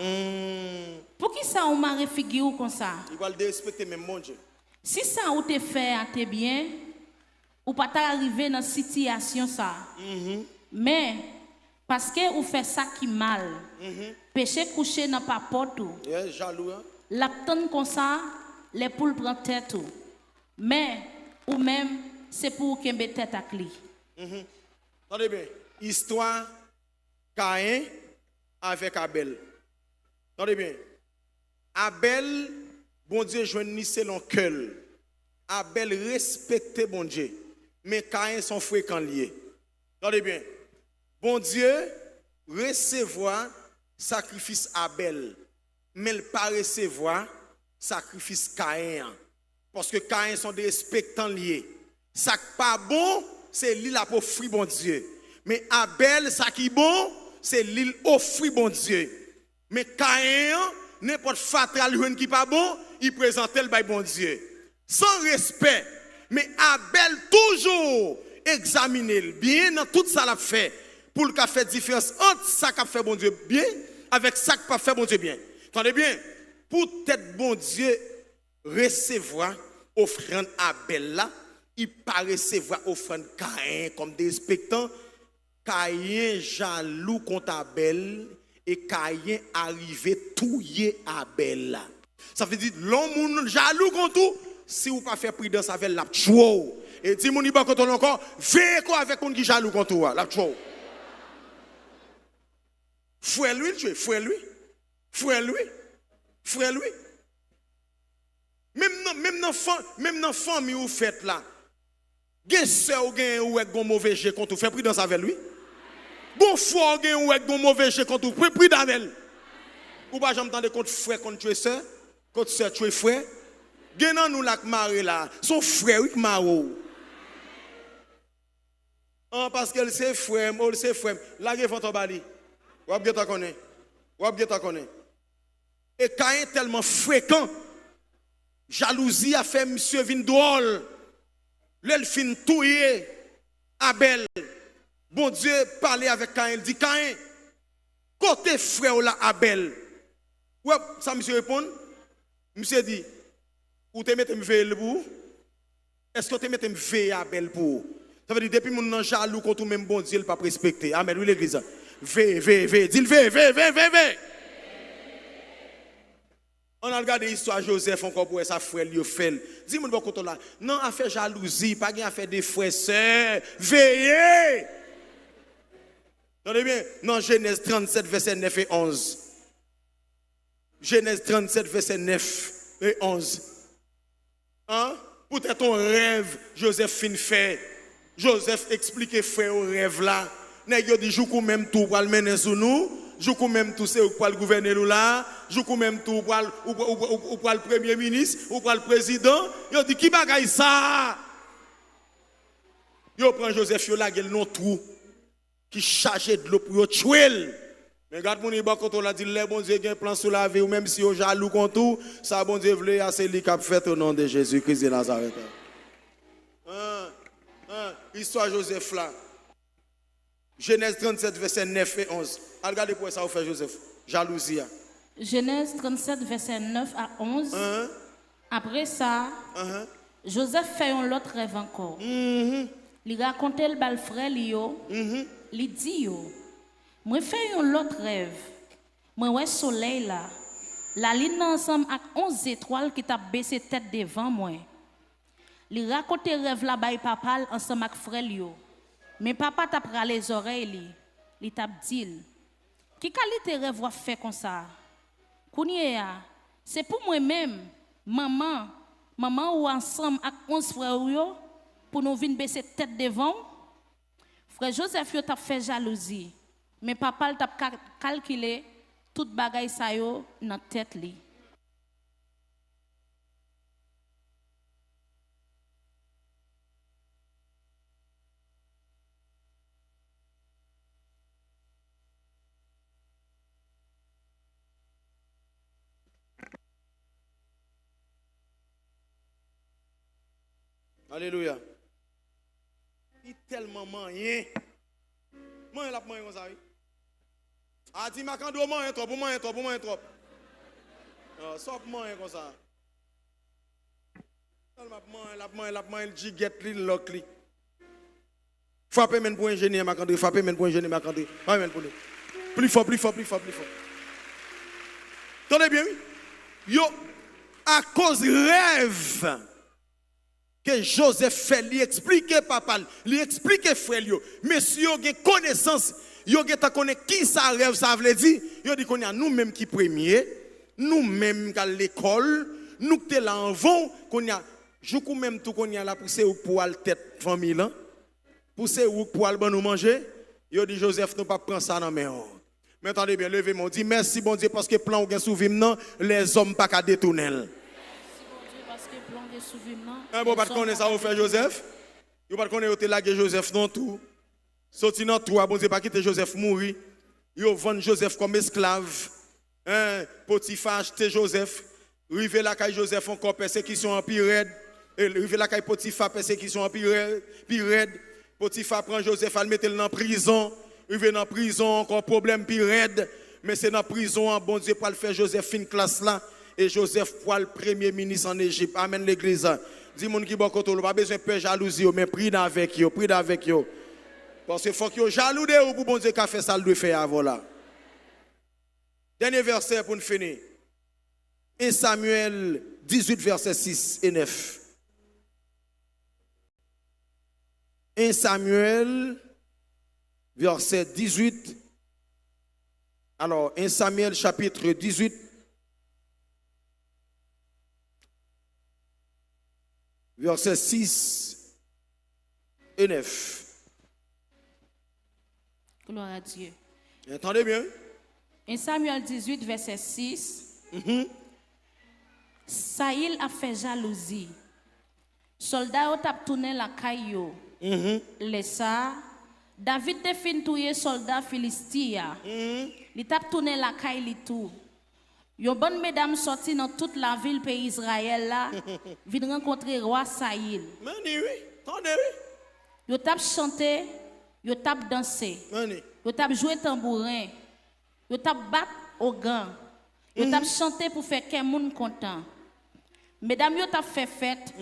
Pour qui ça ou maré figil comme ça? Il va le respecter même mon Dieu. Si ça ou te fait à te bien, ou pas t'arriver dans situation ça. Mais parce que ou fait ça qui mal. Péché couché dans pas porte tout. Jaloux hein? L'apton comme ça, les poules prennent tête tout. Mais ou même c'est pour qu'elle mette tête à clé. Attendez bien, histoire Caïn avec Abel. Attendez bien. Abel, bon Dieu, joignit selon cœur. Abel respectait bon Dieu. Mais Caïn sont fréquents liés. Attendez bien. Bon Dieu recevoir sacrifice Abel. Mais il pas recevoir sacrifice Caïn. Parce que Caïn sont des respectants liés. Ça qui pas bon, c'est l'île à offrir bon Dieu. Mais Abel, ça qui bon, c'est l'île offrir bon Dieu. Mais Caïn, n'importe fatral qui pas bon, il présente le bon Dieu. Sans respect. Mais Abel toujours examiner bien dans tout ça l'a fait pour le faire différence entre ça qu'a fait bon Dieu bien avec ça qui pas fait bon Dieu bien. Attendez bien, pour être bon Dieu recevoir offrande Abel là, il pas recevoir offrande Caïn comme des respectants. Caïn jaloux contre Abel et Caïn arrivé touiller Abel là. Ça veut dire l'homme jaloux contre tout, si vous pas faire prudence avec la tuo. Et dis mon iba contre encore, fais quoi avec on qui jaloux contre toi, la tuo. Frère lui, tu es frère lui. Frère lui. Frère lui. Même dans famille ou fête là. Gen sœur ou gen ou ek gon mauvais jeu contre fait prudence avec lui. Bon frère gen ou ek gon mauvais jeu contre prudence avec elle. Ou pas jamais entendre contre frère contre tuer sœur, contre sœur tuer frère. Gen nan nous la maré là, son frère oui maro. Parce qu'elle c'est frère, elle c'est frère. La gen font bali. Ou bien ta connaît. Ou bien ta connaît. Et Caïn tellement fréquent, jalousie a fait monsieur vin drôle. L'el fin touyer Abel. Bon Dieu parlait avec Caïn, il dit Caïn, côté frère là Abel. Ouais, ça monsieur répond. Monsieur dit, ou te mettez me veiller pour? Est-ce que te mettez me veiller Abel pour? Ça veut dire depuis mon nan jaloux contre même bon Dieu il pas respecter. Amen, oui l'église. Veille, dis veille. On a regardé l'histoire Joseph encore pour sa frère lui fait. Dis-moi bon côté là. Non, affaire jalousie, pas gain affaire des frères sœurs. Veillez. Attendez bien, dans Genèse 37 verset 9 et 11. Genèse 37 verset 9 et 11. Hein? Peut-être ton rêve Joseph fin fait. Joseph explique frère au rêve là. Nèg yo dit jou même tout pour le mener sous nous. Jou même tout c'est pour le gouverner nous là. Jou même tout pour le premier ministre ou pour le président. Yo dit qui bagaille ça? Yo prend Joseph yo la gueule non trou qui chargé de l'eau pour yo tuer. Mais regarde mon iba quand on l'a dit les bon Dieu gen plan sur la vie ou même si on jaloux contre tout, ça bon Dieu veut c'est lui qui a fait au nom de Jésus-Christ de Nazareth. Histoire Joseph là. Genèse 37 verset 9 et 11. Regardez pour ça vous fait Joseph. Jalousie. Genèse 37 verset 9 à 11. Après ça, Joseph fait un autre rêve encore. Il raconte le bal frère Lio. Il dit yo, moi fais un autre rêve. Moi ouais soleil là. La lune ensemble avec 11 étoiles qui t'a baissé tête devant moi. Il raconte le rêve là bas papa ensemble avec frère Lio. Mais papa t'a pris les oreilles, il t'a dit, qui qualité rêve fait comme ça? Kounia, c'est pour moi-même, maman ou ensemble avec 11 frères pour nous venir baisser tête devant. Frère Joseph t'a fait jalousie, mais papa t'a calculé toute bagaille ça yo dans tête li. Alléluia. Il est tellement moyen. Moi, il a moyen comme ça. Ah, dis ma quand moyen trop, moyen trop, moyen trop. Sauf moyen comme ça. La moyen, le giget, le lock. Frappez même pour ingénieur Macandré, frappez même pour ingénieur Macandré. Plus fort, plus fort, plus fort, plus fort. Tenez bien, oui. Yo, à cause rêve que Joseph fait, lui expliquer papa, lui expliquer frère, mais si yo gen connaissance, yo gen ta connaît qui ça rêve, ça veut dire, yo dit qu'on y a nous-mêmes qui premier, nous-mêmes à l'école, nous qui là en vent, qu'on y a, je coup même tout qu'on y a là pousser pour la tête famille là. Pousser ou pour aller nous manger, il dit Joseph nous pas prendre ça dans mes mains. Mais attendez bien, levez-moi, dit merci bon Dieu parce que plan ou gen sous vim les hommes pas qu'à détourner. Merci bon Dieu parce que plan de sous vim nan. Un bon pas connaître ça ou faire Joseph. Yo pas connaître te laguer Joseph non tout. Sorti dans tout bon Dieu pas quitter Joseph mourir. Yo vend Joseph comme esclave. Potiphar acheter Joseph, rivé la caille Joseph encore persécution en pire raide. Rivé la caille Potiphar persécution en pire raide. Potiphar prend Joseph, elle mettre dans prison. Il vient dans prison, encore problème pire raide. Mais c'est dans prison, bon Dieu, pour le faire Joseph une classe là. Et Joseph pour le premier ministre en Égypte. Amen l'église. Dis mon qui bon côté, pas besoin de peur jalousie, mais prie avec yo, prie avec yo. Parce que faut que yo jaloux de ou pour bon Dieu qu'a fait ça le doit faire avant là. Dernier verset pour nous finir. 1 Samuel 18 verset 6 et 9. 1 Samuel, verset 18. Alors, 1 Samuel, chapitre 18. Verset 6 et 9. Gloire à Dieu. Entendez bien? 1 Samuel 18, verset 6. Saïl a fait jalousie. Soldats ont tourné la caillou. Laissa. David te fin touye soldat Philistia. Li tap tourné la caille tout. Yon bonne mesdames sorti dans toute la ville pays Israël là, vin rencontrer roi Saïl. Mani oui, attendez oui. Yo tap chanter, yo tap danser. Mani. Yo tap jouer tambourin. Yo tap bat au gant. Yo tap chanter pour faire qu'un monde content. Mesdames, yo tap fait fête.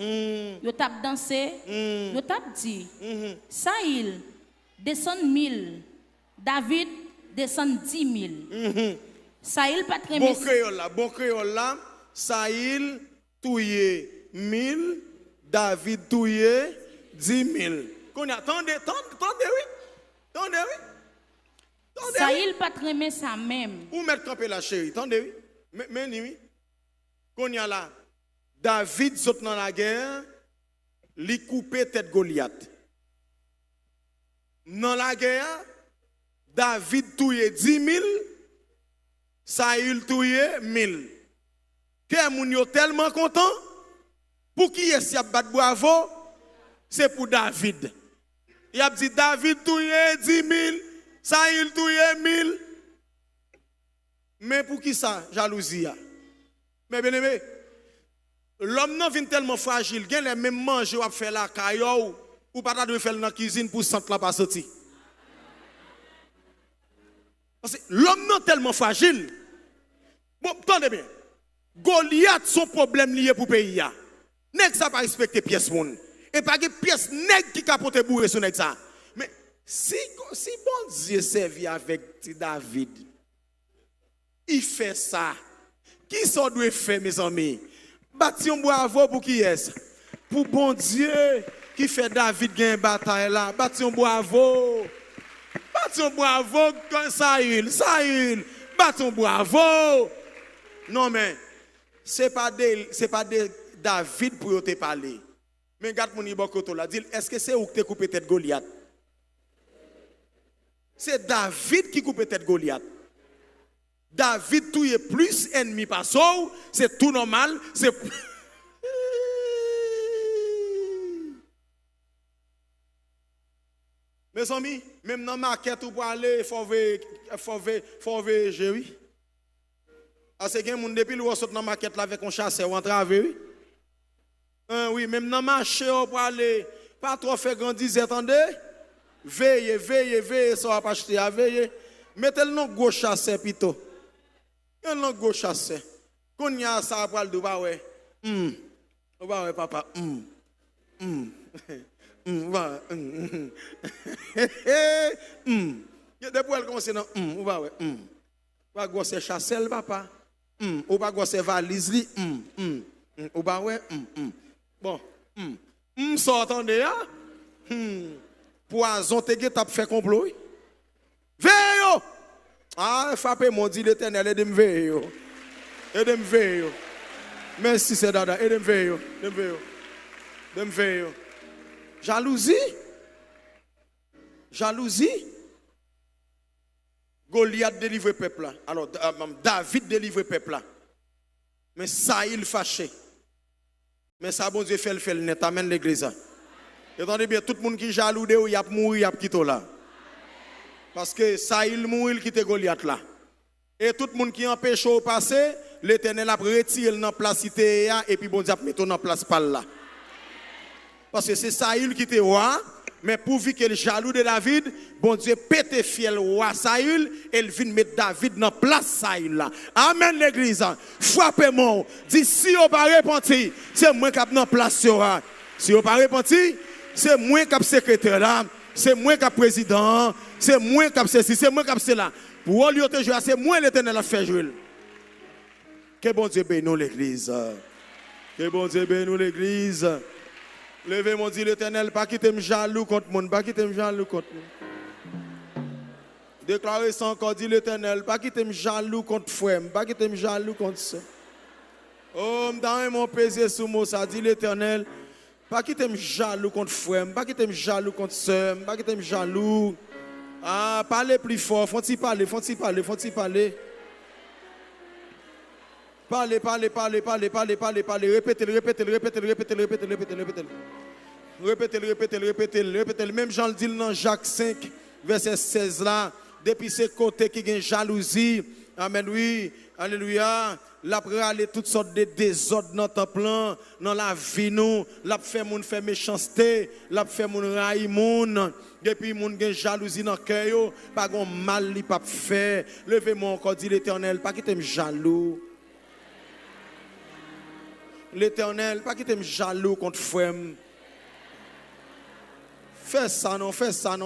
Yo tap danser. Yo tap dit. Saïl descend 1000. David descend 10 000. Saïl pas très bon créole là, Saïl touye 1000, David touye 10 000. Attendez oui. Attendez oui. Saïl pas très aimé ça même. Ou mettre camper la chérie, attendez oui. Mais oui. Qu'on y a là, David saute dans la guerre, li coupe tête Goliath. Dans la guerre, David touye 10 000, Saïl touye 1000. Que moun yo tellement content, pour qui est-ce y a battu bravo? C'est pour David. Il a dit David touye 10 000, Saïl touye 1000. Mais pour qui ça, jalousie? Mais bien aimé, l'homme non vient tellement fragile, il a même manger ou faire la caillou ou pas de faire dans la cuisine pour sentir la pas sortir. Parce que l'homme non tellement fragile. Bon, attendez bien. Goliath son problème lié pour le pays. Nèg ça pas respecter pièce moun. Et pas de pièce nèg qui capote bourré sur nèg ça. Mais si bon Dieu servi avec David, il fait ça. Qui ça doit faire mes amis? Bâti un bravo pour qui est-ce? Pour bon Dieu qui fait David gagner bataille là. Bâti un bravo. Bâti un bravo comme Saïl. Bâti un bravo. Non mais c'est pas de David pour te parler. Mais regarde mon ibokoto là, dit est-ce que c'est où que tu coupé tête Goliath? C'est David qui coupe tête Goliath. David touye plus ennemi par soi, c'est tout normal, c'est mes amis, même dans ma quête pour aller, faut ver Jéry. Parce que moun depuis le saute dans ma quête là avec un chasseur ou entravé. Oui, même dans le marché, on peut aller. Pas trop faire grandir, attendez. Veillez, veillez, veillez, ça va pas acheter à veiller. Mettez le nom gauche chassé, plutôt. Le nom gauche chassé. Quand il y a ça, on va le dire, ouais. On va ouais, papa. Depuis elle commence dans on va ouais. Pas gosser chasser papa. Ou pas gosser valise li. Ou pas ouais. Bon. Ça entendez hein? Poison te t'a fait complot. Veille. Ah, frappez mon dit l'Éternel aide me veille. Aide me veille. Merci c'est dada, aide me veille. Aide me veille. Jalousie. Jalousie. Goliath délivre le peuple là. Alors David délivre le peuple là. Mais ça il fâché. Mais ça bon Dieu fait le net. Amen l'église. Attendez bien, tout le monde qui jaloux de ou y a mourir, y a quitté là. Parce que ça il mourir, il quitte Goliath là. Et tout le monde qui empêche au passé, l'Éternel a retiré dans place cité et puis bon Dieu a mis dans place par là. Parce que c'est Saül qui était roi, mais pourvu qu'il jaloux de David, bon Dieu pète fiel roi Saül, et il vient mettre David dans place Saül là. Amen l'église. Frappez-moi. Dis si on pas repenti, c'est moi qui ai dans place roi. Si on pas repenti, c'est moi qui ai secrétaire là, c'est moi qui ai président, c'est moi qui ai ceci, c'est moi qui ai là. Pour lui te jouer, c'est moi l'Éternel a fait jouer. Que bon Dieu bénisse l'église. Que bon Dieu bénisse l'église. Levez mon dit l'Éternel, pas quitter me jaloux contre monde, pas quitter me jaloux contre monde. Déclarez ça encore, dit l'Éternel, pas quitter me jaloux contre frère, pas quitter me jaloux contre ça. Oh, m'dame mon pesé sous moi ça, dit l'Éternel, pas quitter me jaloux contre frère, pas quitter me jaloux contre sœur, pas quitter me jaloux. Ah, parlez plus fort, faut-il parler, faut-il parler, faut-il parler. Parlez, répétez. Même Jean le dit dans Jacques 5, verset 16 là, depuis ces côtés qui ont jalousie, amen, oui, alléluia, la aller toutes sortes de désordres dans ton plan, dans la vie nous, la fait moun fait méchanceté, la fait moun raï moun, depuis moun gen jalousie dans cœur, pas gon mal li pas fait. Levez-moi encore dit l'Éternel, pas qui t'aime jaloux. L'Éternel, pas qui t'aime jaloux contre frère. Fais ça non,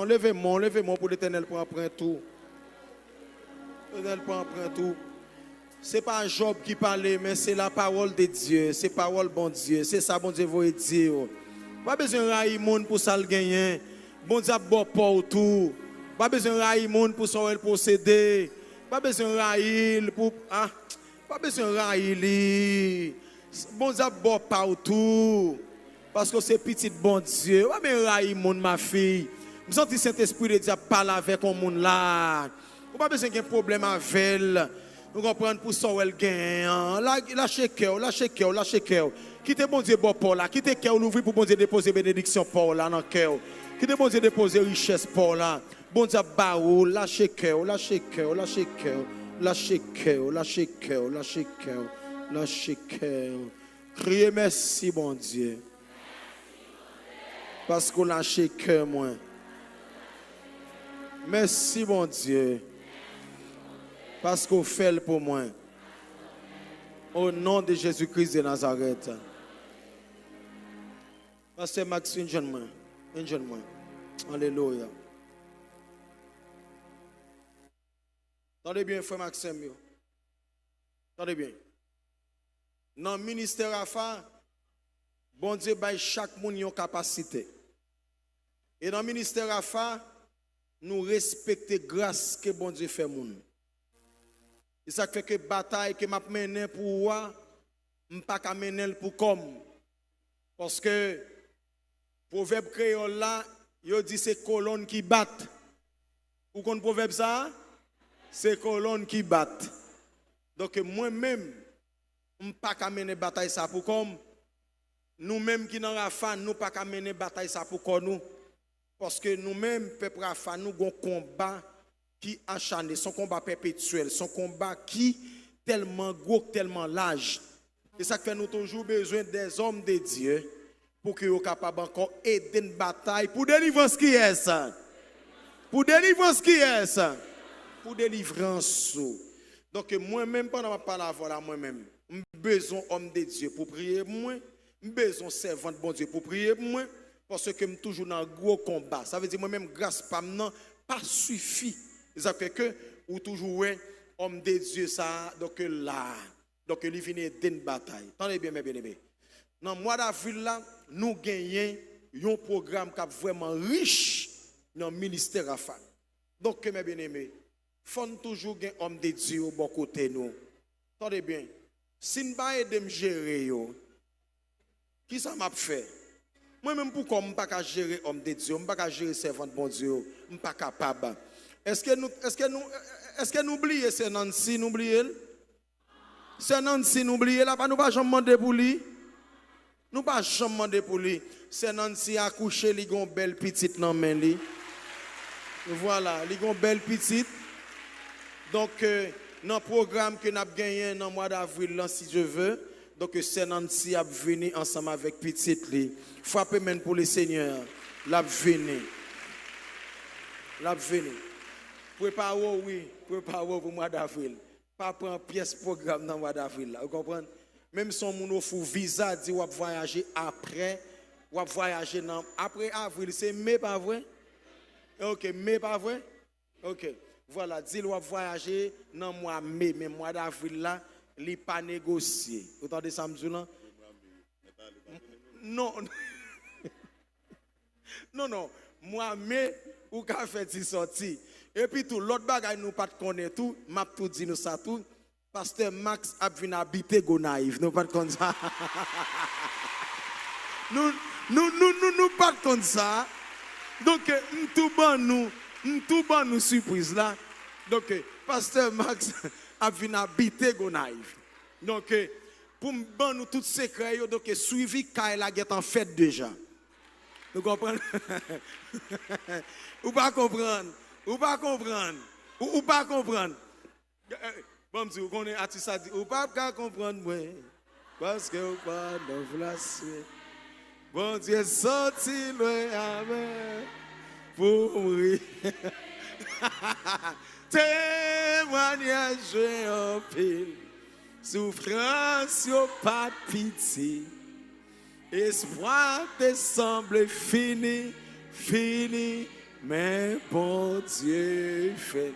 levez-moi pour l'Éternel pour apprendre tout. L'Éternel pour apprendre tout. Ce n'est pas Job qui parlait, mais c'est la parole de Dieu, c'est la parole bon Dieu, c'est ça bon Dieu veut dire. Pas besoin de railler monde pour ça le gagner. Bon Dieu a bon pour tout. Pas besoin de railler monde pour ça le posséder. Pas besoin de railler pour pas besoin de railler. Bon Dieu bon partout parce que c'est petit bon Dieu. Pas me railler monde ma fille. Me senti Saint-Esprit de Dieu parler avec un monde là. Pas besoin de problème avec elle. Nous comprenons pour ça elle gagne. Lâchez cœur. Quittez bon Dieu bon Paul là. Quittez cœur l'ouvrir pour bon Dieu déposer bénédiction Paul là dans cœur. Quittez bon Dieu déposer richesse Paul là. Bon Dieu barou, lâchez cœur. Criez merci, bon Dieu. Parce qu'on lâche cœur, moi. Merci, bon Dieu. Parce qu'on fait le pour moi. Au nom de Jésus-Christ de Nazareth. Pasteur Max, une jeune main. Alléluia. Attendez bien, frère Maxime. Attendez bien. Dans le ministère Rafa, bon Dieu baille chaque monde une capacité. Et dans le ministère Rafa, nous respectons grâce que bon Dieu fait moun. Et ça fait que bataille que m'a mené pour moi, m'pas ka mené pour comme. Parce que proverbe créole là, yo dit c'est colonne qui battent. Ou qu'on proverbe ça? C'est colonne qui battent. Donc moi-même on pas qu'à mener bataille ça pour comme nous-mêmes qui dans Rafa nous pas qu'à mener bataille ça pour comme nous parce que nous-mêmes peuple Rafa nous avons un combat qui acharné, son combat perpétuel, son combat qui tellement gros, tellement large. Et ça fait nous toujours besoin des hommes de Dieu pour que vous capable encore aider une bataille pour délivrance qui est ça. Pour délivrance qui est ça. Pour délivrance. Donc moi-même pendant ma parole voilà moi-même, j'ai besoin homme de Dieu pour prier pour moi, j'ai besoin servant de bon Dieu pour prier pour moi parce que je suis toujours dans un gros combat. Ça veut dire moi-même grâce pas maintenant pas suffit. Ça fait que ou toujours homme de Dieu ça donc là donc il vient aider une bataille. Attendez bien mes bien-aimés. Dans le mois d'avril là, nous gagnons un programme qui est vraiment riche dans le ministère à faire. Donc mes bien-aimés, il faut toujours un homme de Dieu au bon côté nous. Attendez bien. Si nous pas aider me gérer qui ça m'a fait? Moi-même pourquoi je ne peux pas gérer homme de Dieu, je ne peux pas gérer servant de bon Dieu, je ne suis pas capable. Est-ce que nous oublions c'est Nancy, nous oublions? C'est Nancy, nous oublions là, nous pas jamais demander pour lui. Nous pas jamais demander pour lui. C'est Nancy a couché, il a une belle petite dans main li. Voilà, il a une belle petite. Donc dans le programme que nous avons gagné dans le mois d'avril si je veux, donc c'est Nancy a venu ensemble avec petite li. Frappez même pour le Seigneur. L'a venu. L'a venu. Préparez oui, préparez pour le mois d'avril. Pas prendre pièce programme dans le mois d'avril. Vous comprenez? Même si on a un visa, dit qu'on va voyager après, on va voyager après avril, c'est mai, pas vrai? Ok, mai, pas vrai? Ok, voilà, dit qu'on va voyager dans le mois mai, mais le mois d'avril là, il n'est pas négocié. Vous entendez ça, M. là? Non, non, moi mai, ou qu'a fait il sorti. Et puis tout, l'autre bagage nous pas connaître tout, m'a tout dit nous ça tout. Pasteur Max a venu habiter Gonaïve, nous pas comme ça. nous pas comme ça. Donc tout bon nous surprise là. Donc Pasteur Max a venu habiter Gonaïve. Donc pour nous tout secret donc suivi Kaila est en fait déjà. Vous comprenez? Ou pas comprendre? Ou pas comprendre? Ou pas comprendre? Bon, si vous connaissez artiste ça dit, ou pas comprendre moi, parce que ou pas dans la suite. Bon Dieu sorti loin avec pour mourir. Témoignage en pile, souffrance au pas de pitié. Espoir te semble fini, mais bon Dieu fait.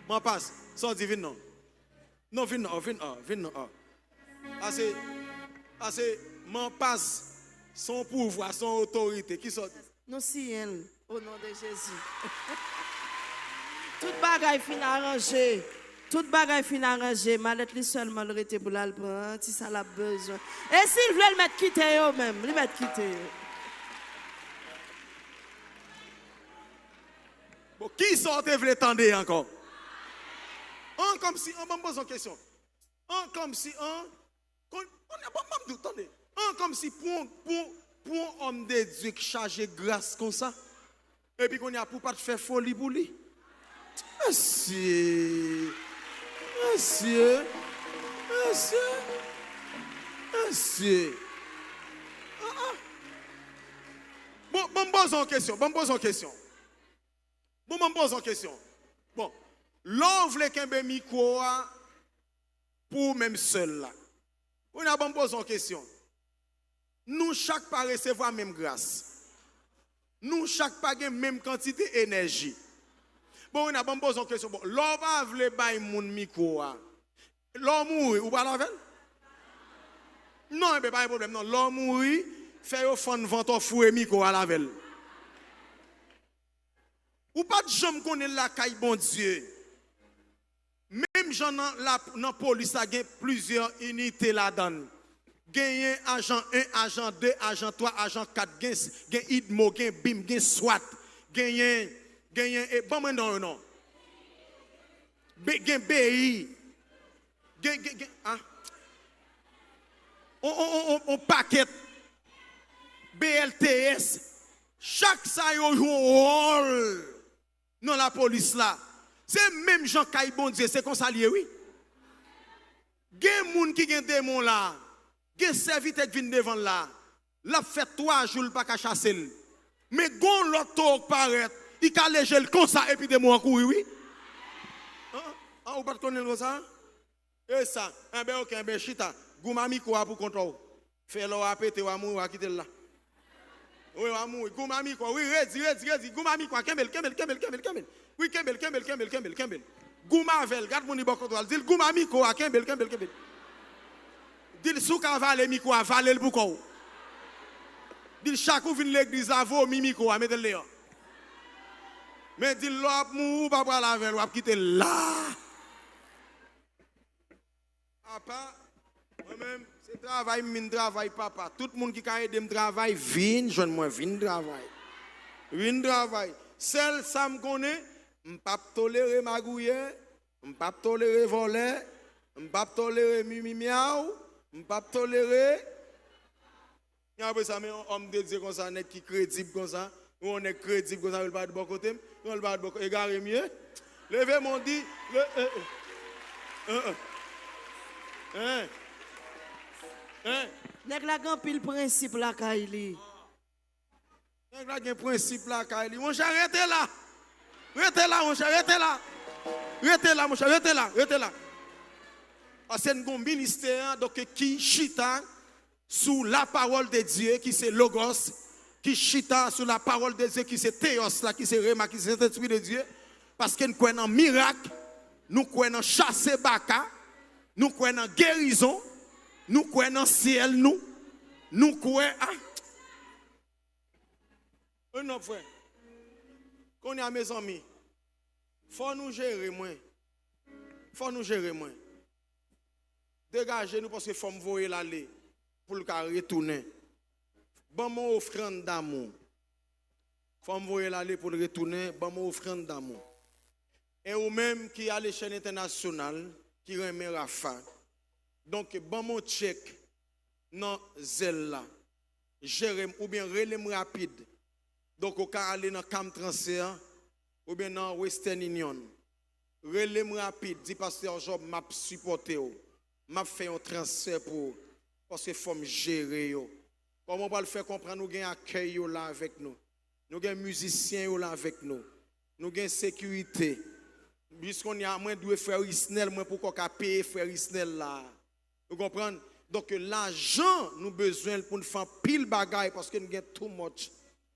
M'en passe, sans divine non. Non, viens non. Parce que m'en passe son pouvoir, son autorité. Qui sort? Nous sommes au nom de Jésus. Toute bagaille fin arrangée. Toute bagaille fin arrangée. Malette seulement le rete pour l'album. Si ça a besoin. Et s'il veut le mettre quitter eux même, le mettre quitter. Bon, qui sort et veut tendre encore? On comme si, on me pose une question. On comme si, on comme si pour un homme de Dieu qui charge grâce comme ça, et puis qu'on a pour pas faire folie pour lui. Monsieur. Bon, me pose une question. Bon, l'on veut qu'un micro pour même seul là. On a bon pose une question. Nous chaque pas recevoir même grâce. Nous chaque pas gain même quantité d'énergie. Bon, on a bon pose une question. Bon, l'on va vle bay moun micro. L'on mourir ou pas la veille? Non, mais pas un problème. Non, l'on mourir, fait au fond vent fouet micro à la veille. Ou pas de jambe connaît la caille bon Dieu. Même gens dans la police a plusieurs unités là-dedans. Gagne agent 1, agent 2, agent 3, agent 4, gagne IDMO, gagne BIM, gagne SWAT, gagne et bon non. Gagne BI. Gagne hein? On paquet BLTS. Chaque ça yo joue un rôle dans la police là. C'est même Jean Caille bon Dieu, c'est comme ça lié oui. Gen moun qui gen démon là, gen serviteur qui vient devant là. l'a fait 3 jours pas qu'à chasser. Mais gon l'auto paraît, il a léger le comme ça et puis de moi courir oui. Ah, ou pas connaître comme ça? Et ça, un ben ok, un ben chita, goumami quoi pour contrôle. Fait l'eau à péter ou à mourir, à quitter là. Oui, à mourir, goumami quoi, oui, redi, goumami quoi, kembel. Oui, kembel. Goumavel, garde mon ibon contrôle, dit goumami quoi, kembel. Dit sou cavale mi quoi, valer le boucou. Dit chaque ou vient l'église là, vaut mimi quoi, mettez le là. Mais dit l'op mou, pas pour la veille, ou quitter là. Papa, moi-même, c'est travail, min travail, papa. Tout le monde qui a aidé me travail, vin, je moi, vin travail. Seul ça me connaît, je ne peux pas tolérer magouille, je ne peux pas tolérer voler, je ne peux pas tolérer mimi-miaou, je ne peux pas tolérer. Et après ça, on me dit comme ça, on est crédible comme ça, on est crédible comme ça, on ne va pas de bon côté, on ne va pas de bon côté, égaré mieux. Levez mon dit, Nèg la grand pile principe la Kaili. Nèg la gen principe la Kaili. Mon cher, restez là. Restez là, mon cher, restez là. Restez là, mon cher, restez là. C'est un ministère donc qui chita sous la parole de Dieu, qui c'est Logos, qui chita sous la parole de Dieu, qui c'est Théos, là, qui c'est Réma, qui c'est l'Esprit de Dieu. Parce que nous croyons en miracle, nous croyons en chasser baka. Nous croyons en guérison, nous croyons en ciel, nous croyons en... Non, frère, quand on est à mes amis, il faut nous gérer moins. Dégagez-nous parce qu'il faut me voir l'aller pour le retourner. Bon, mon offrande d'amour. Il faut me voir l'aller pour le retourner. Bon, mon offrande d'amour. Et ou même qui a l'échelle internationale, qui remet Rafa. Donc, bon mon check, non, zèle là. Gérem ou bien relève rapide. Donc, au cas aller dans Cam Transfer ou bien dans Western Union. Relève rapide, dit pasteur Job, m'a supporté, m'a fait un transfert pour, parce qu'il faut me gérer. Comment on va le faire comprendre, nous avons un accueil là avec nous. Nous avons musiciens là avec nous. Nous avons sécurité. Puisqu'on y a moins de frère Isnel, moins pour qu'on paye frère Isnel là. Vous comprenez? Donc l'argent, nous avons besoin pour nous faire pile bagaille parce que nous avons too much.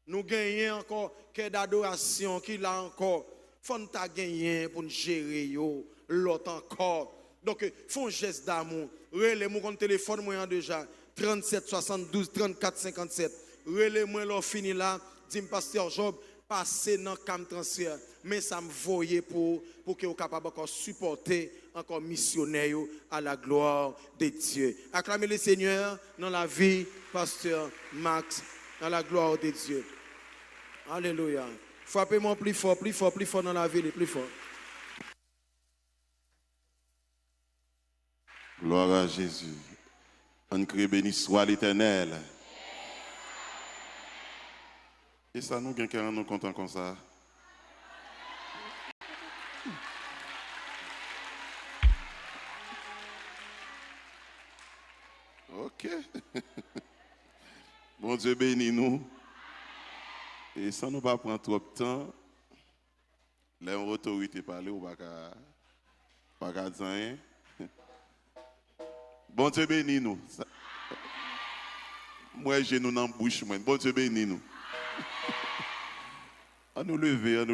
Nous gagnons encore que d'adoration, qui là encore. Faut nous gagner pour nous gérer l'autre encore. Donc, font un geste d'amour. Relais-moi mon téléphone, moi déjà. 37 72 34 57. Relais-moi l'on fini là. Dis-moi, pasteur Job, passez dans le camp transfert. Mais ça me voyait pour que vous capable encore supporter encore missionnaire à la gloire de Dieu. Acclamez le Seigneur dans la vie, pasteur Max, dans la gloire de Dieu. Alléluia. Frappez-moi plus fort dans la ville, plus fort. Gloire à Jésus. On crie béni soit l'Éternel. Et ça nous gagne quand nous comptons comme ça. Ok. Bon Dieu bénis nous. Et ça nous pas prendre trop de temps. L'autorité parler ou pas qu'à dire rien. Bon Dieu bénis nous. Moi j'ai nous dans la bouche. Bon Dieu bénis nous. À nous lever.